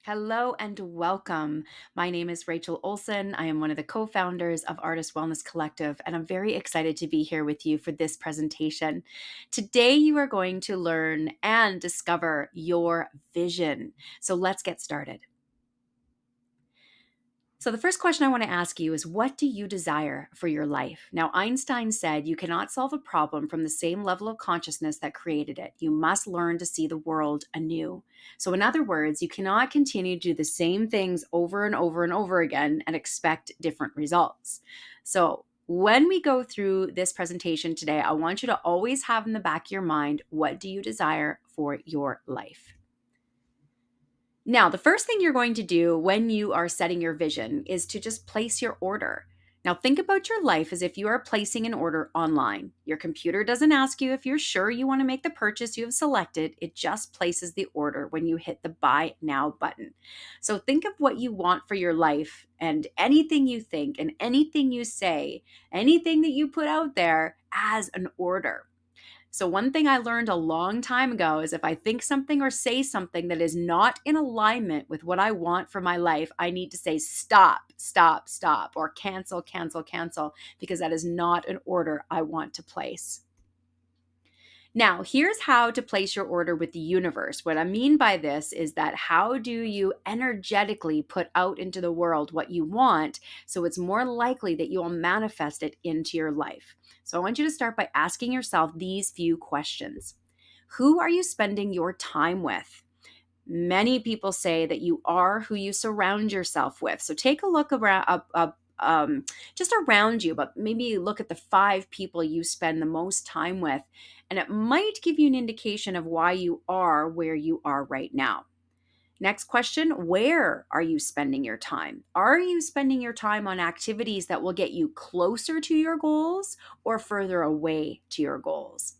Hello and welcome. My name is Rachel Olson. I am one of the co founders of Artist Wellness Collective, and I'm very excited to be here with you for this presentation. Today, you are going to learn and discover your vision. So let's get started. So, the first question I want to ask you is, what do you desire for your life? Now, Einstein said you cannot solve a problem from the same level of consciousness that created it. You must learn to see the world anew. So, in other words, you cannot continue to do the same things over and over and over again and expect different results. So, when we go through this presentation today, I want you to always have in the back of your mind, what do you desire for your life? Now, the first thing you're going to do when you are setting your vision is to just place your order. Now, think about your life as if you are placing an order online. Your computer doesn't ask you if you're sure you want to make the purchase you have selected. It just places the order when you hit the Buy Now button. So think of what you want for your life, and anything you think and anything you say, anything that you put out there as an order. So, one thing I learned a long time ago is if I think something or say something that is not in alignment with what I want for my life, I need to say stop, stop, stop, or cancel, cancel, cancel, because that is not an order I want to place. Now, here's how to place your order with the universe. What I mean by this is that how do you energetically put out into the world what you want so it's more likely that you will manifest it into your life? So I want you to start by asking yourself these few questions. Who are you spending your time with? Many people say that you are who you surround yourself with. So take a look around, just around you, but maybe look at the 5 people you spend the most time with, and it might give you an indication of why you are where you are right now. Next question, where are you spending your time? Are you spending your time on activities that will get you closer to your goals or further away to your goals?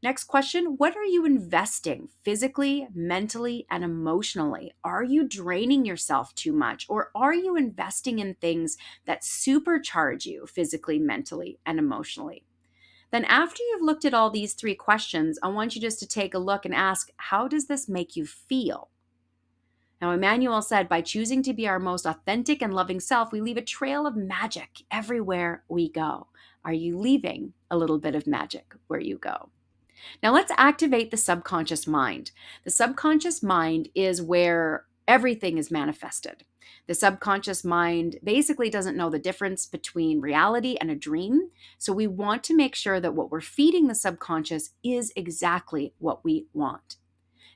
Next question, what are you investing physically, mentally, and emotionally? Are you draining yourself too much, or are you investing in things that supercharge you physically, mentally, and emotionally? Then after you've looked at all these 3 questions, I want you just to take a look and ask, how does this make you feel? Now, Emmanuel said, by choosing to be our most authentic and loving self, we leave a trail of magic everywhere we go. Are you leaving a little bit of magic where you go? Now let's activate the subconscious mind. The subconscious mind is where everything is manifested. The subconscious mind basically doesn't know the difference between reality and a dream. So we want to make sure that what we're feeding the subconscious is exactly what we want.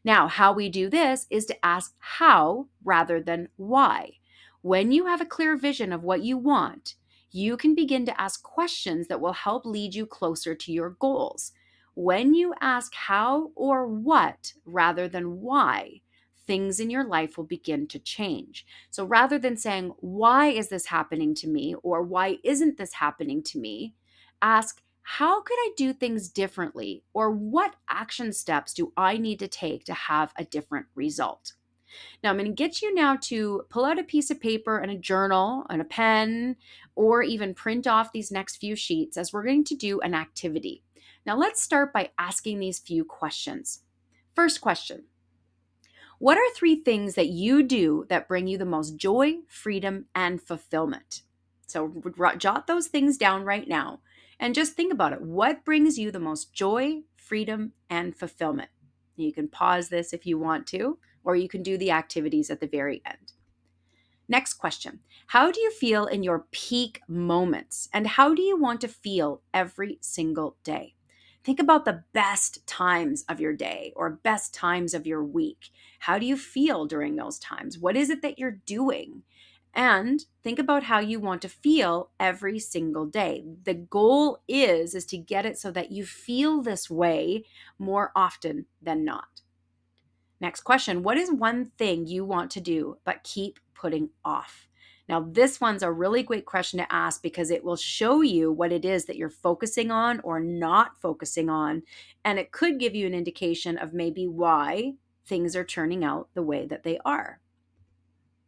Now, how we do this is to ask how rather than why. When you have a clear vision of what you want, you can begin to ask questions that will help lead you closer to your goals. When you ask how or what rather than why, things in your life will begin to change. So rather than saying, why is this happening to me? Or why isn't this happening to me? Ask, how could I do things differently? Or what action steps do I need to take to have a different result? Now, I'm going to get you now to pull out a piece of paper and a journal and a pen, or even print off these next few sheets as we're going to do an activity. Now, let's start by asking these few questions. First question, what are 3 things that you do that bring you the most joy, freedom, and fulfillment? So jot those things down right now and just think about it. What brings you the most joy, freedom, and fulfillment? You can pause this if you want to, or you can do the activities at the very end. Next question. How do you feel in your peak moments? And how do you want to feel every single day? Think about the best times of your day or best times of your week. How do you feel during those times? What is it that you're doing? And think about how you want to feel every single day. The goal is to get it so that you feel this way more often than not. Next question, what is one thing you want to do but keep putting off? Now, this one's a really great question to ask because it will show you what it is that you're focusing on or not focusing on, and it could give you an indication of maybe why things are turning out the way that they are.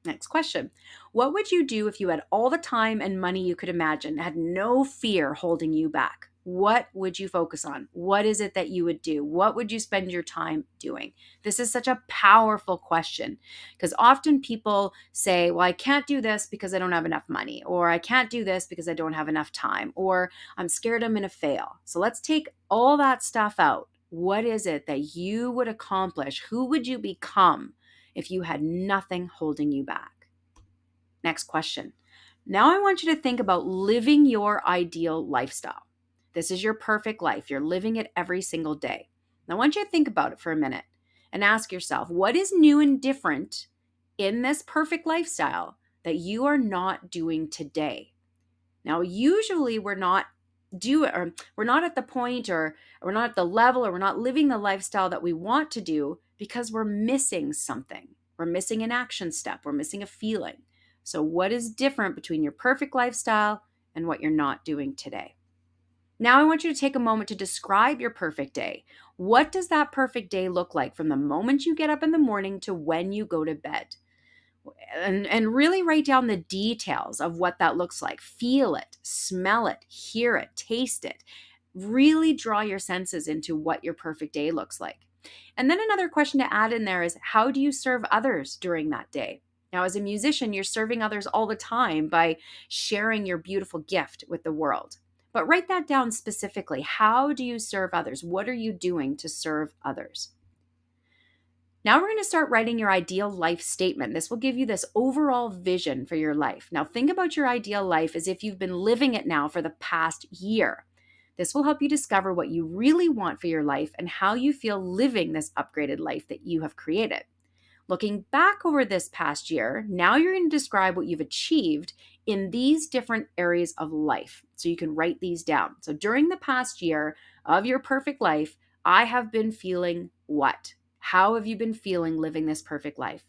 Next question, what would you do if you had all the time and money you could imagine, had no fear holding you back? what would you focus on? What is it that you would do? What would you spend your time doing? This is such a powerful question because often people say, well, I can't do this because I don't have enough money, or I can't do this because I don't have enough time, or I'm scared I'm going to fail. So let's take all that stuff out. What is it that you would accomplish? Who would you become if you had nothing holding you back? Next question. Now I want you to think about living your ideal lifestyle. This is your perfect life. You're living it every single day. Now I want you to think about it for a minute and ask yourself, what is new and different in this perfect lifestyle that you are not doing today? Now, usually we're not at the point, or we're not at the level, or we're not living the lifestyle that we want to do because we're missing something. We're missing an action step. We're missing a feeling. So what is different between your perfect lifestyle and what you're not doing today? Now I want you to take a moment to describe your perfect day. What does that perfect day look like from the moment you get up in the morning to when you go to bed? And really write down the details of what that looks like. Feel it, smell it, hear it, taste it. Really draw your senses into what your perfect day looks like. And then another question to add in there is, how do you serve others during that day? Now, as a musician, you're serving others all the time by sharing your beautiful gift with the world. But write that down specifically. How do you serve others? What are you doing to serve others? Now we're going to start writing your ideal life statement. This will give you this overall vision for your life. Now think about your ideal life as if you've been living it now for the past year. This will help you discover what you really want for your life and how you feel living this upgraded life that you have created. Looking back over this past year, now you're going to describe what you've achieved in these different areas of life. So you can write these down. So during the past year of your perfect life, I have been feeling what? How have you been feeling living this perfect life?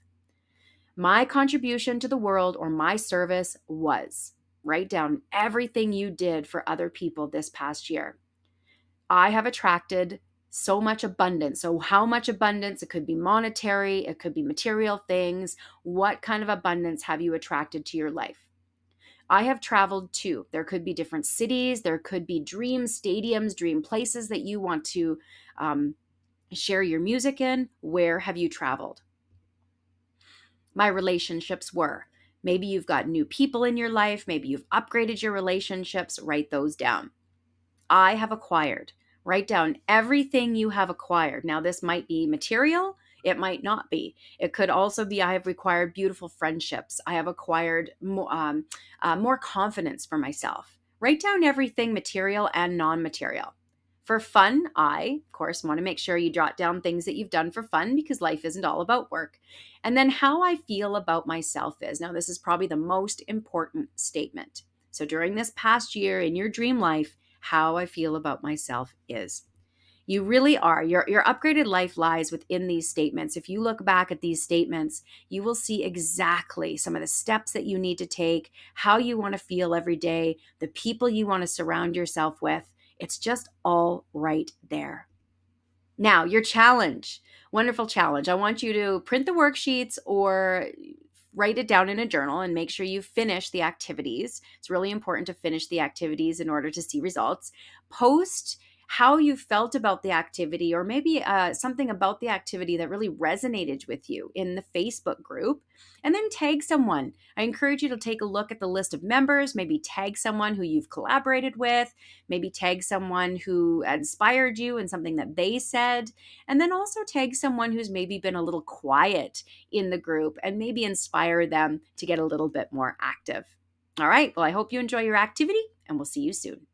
My contribution to the world or my service was. Write down everything you did for other people this past year. I have attracted so much abundance. So, how much abundance? It could be monetary, it could be material things. What kind of abundance have you attracted to your life? I have traveled to. There could be different cities, there could be dream stadiums, dream places that you want to share your music in. Where have you traveled? My relationships were. Maybe you've got new people in your life. Maybe you've upgraded your relationships. Write those down. I have acquired. Write down everything you have acquired. Now, this might be material. It might not be. It could also be I have acquired beautiful friendships. I have acquired more confidence for myself. Write down everything material and non-material. For fun, I, of course, want to make sure you jot down things that you've done for fun because life isn't all about work. And then how I feel about myself is. Now, this is probably the most important statement. So during this past year in your dream life, how I feel about myself is. You really are. Your upgraded life lies within these statements. If you look back at these statements, you will see exactly some of the steps that you need to take, how you want to feel every day, the people you want to surround yourself with. It's just all right there. Now, your challenge, wonderful challenge. I want you to print the worksheets or write it down in a journal and make sure you finish the activities. It's really important to finish the activities in order to see results. Post how you felt about the activity, or maybe something about the activity that really resonated with you in the Facebook group, and then tag someone. I encourage you to take a look at the list of members, maybe tag someone who you've collaborated with, maybe tag someone who inspired you and something that they said, and then also tag someone who's maybe been a little quiet in the group and maybe inspire them to get a little bit more active. All right, well, I hope you enjoy your activity, and we'll see you soon.